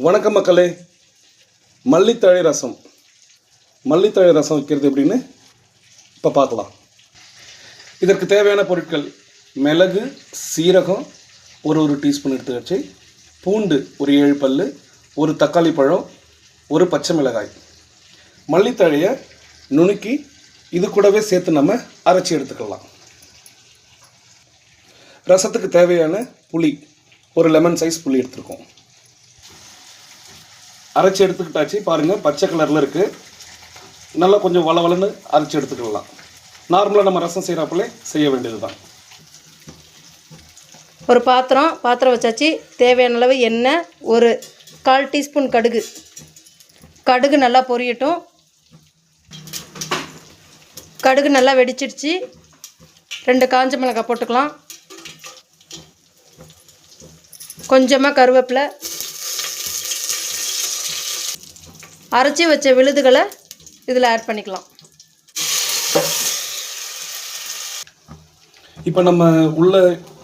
வணக்கம் மக்களே. மல்லித்தழை ரசம் வைக்கிறது எப்படின்னு இப்போ பார்க்கலாம். இதற்கு தேவையான பொருட்கள்: மிளகு, சீரகம் ஒரு டீஸ்பூன் எடுத்து வச்சு, பூண்டு ஒரு 7 பல், ஒரு தக்காளி பழம், ஒரு பச்சை மிளகாய். மல்லித்தழையை நுணுக்கி இது கூடவே சேர்த்து நம்ம அரைச்சி எடுத்துக்கலாம். ரசத்துக்கு தேவையான புளி ஒரு லெமன் சைஸ் புளி எடுத்துருக்கோம். அரைச்சி எடுத்துக்கிட்டாச்சு. பாருங்கள், பச்சை கலரில் இருக்குது. நல்லா கொஞ்சம் வளவலன்னு அரைச்சி எடுத்துக்கலாம். நார்மலாக நம்ம ரசம் செய்கிறப்பலே செய்ய வேண்டியது தான். ஒரு பாத்திரம் வச்சாச்சு. தேவையான அளவு எண்ணெய், ஒரு 1/4 டீஸ்பூன் கடுகு நல்லா பொரியட்டும். கடுகு நல்லா வெடிச்சிடுச்சு. 2 காஞ்ச மிளகாய் போட்டுக்கலாம். கொஞ்சமாக கருவேப்பிலை, அரைச்சி வச்ச விழுதுகளை இதில் ஆட் பண்ணிக்கலாம். இப்போ நம்ம உள்ளே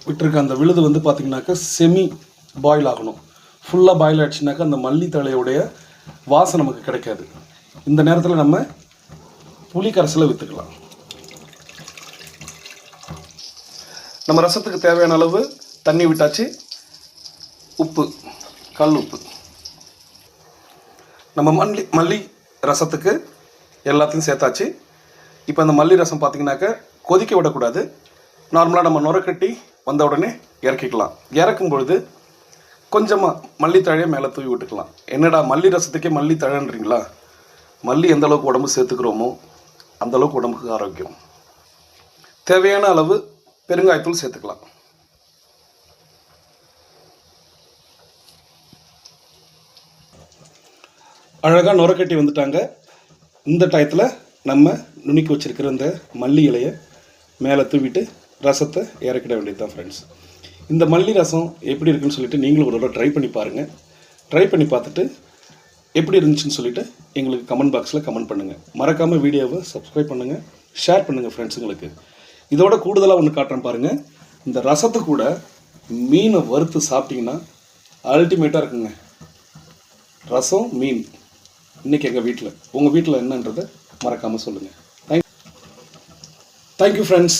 விட்டுருக்க அந்த விழுது வந்து பார்த்திங்கனாக்கா செமி பாயில் ஆகணும். ஃபுல்லாக பாயில் ஆகிடுச்சுனாக்கா அந்த மல்லித்தழையுடைய வாசம் நமக்கு கிடைக்காது. இந்த நேரத்தில் நம்ம புளி கரைசலை விற்றுக்கலாம். நம்ம ரசத்துக்கு தேவையான அளவு தண்ணி விட்டாச்சு. உப்பு, கல் உப்பு. நம்ம மல்லி ரசத்துக்கு எல்லாத்தையும் சேர்த்தாச்சு. இப்போ அந்த மல்லி ரசம் பார்த்திங்கனாக்கா கொதிக்க விடக்கூடாது. நார்மலாக நம்ம நுரக்கட்டி வந்த உடனே இறக்கிக்கலாம். இறக்கும் பொழுது கொஞ்சமாக மல்லித்தழையை மேலே தூவி விட்டுக்கலாம். என்னடா மல்லி ரசத்துக்கே மல்லி தழைன்றீங்களா? மல்லி எந்த அளவுக்கு உடம்பு சேர்த்துக்கிறோமோ அந்தளவுக்கு உடம்புக்கு ஆரோக்கியம். தேவையான அளவு பெருங்காயத்தூள் சேர்த்துக்கலாம். அழகாக நுரக்கட்டி வந்துட்டாங்க. இந்த டயத்தில் நம்ம நுணுக்கி வச்சுருக்கிற இந்த மல்லி இலையை மேலே தூவிட்டு ரசத்தை இறக்கிட வேண்டியது தான் ஃப்ரெண்ட்ஸ். இந்த மல்லி ரசம் எப்படி இருக்குன்னு சொல்லிட்டு நீங்களும் ஒரு தடவை ட்ரை பண்ணி பாருங்கள். ட்ரை பண்ணி பார்த்துட்டு எப்படி இருந்துச்சுன்னு சொல்லிவிட்டு எங்களுக்கு கமெண்ட் பாக்ஸில் கமெண்ட் பண்ணுங்கள். மறக்காமல் வீடியோவை சப்ஸ்கிரைப் பண்ணுங்கள், ஷேர் பண்ணுங்கள் ஃப்ரெண்ட்ஸுங்களுக்கு. இதோட கூடுதலாக ஒன்று காட்டுறேன் பாருங்கள். இந்த ரசத்து கூட மீனை வறுத்து சாப்பிட்டிங்கன்னா அல்டிமேட்டாக இருக்குங்க. ரசம், மீன் இன்றைக்கி எங்கள் வீட்டில். உங்கள் வீட்டில் என்னன்றதை மறக்காமல் சொல்லுங்கள். Thank you friends.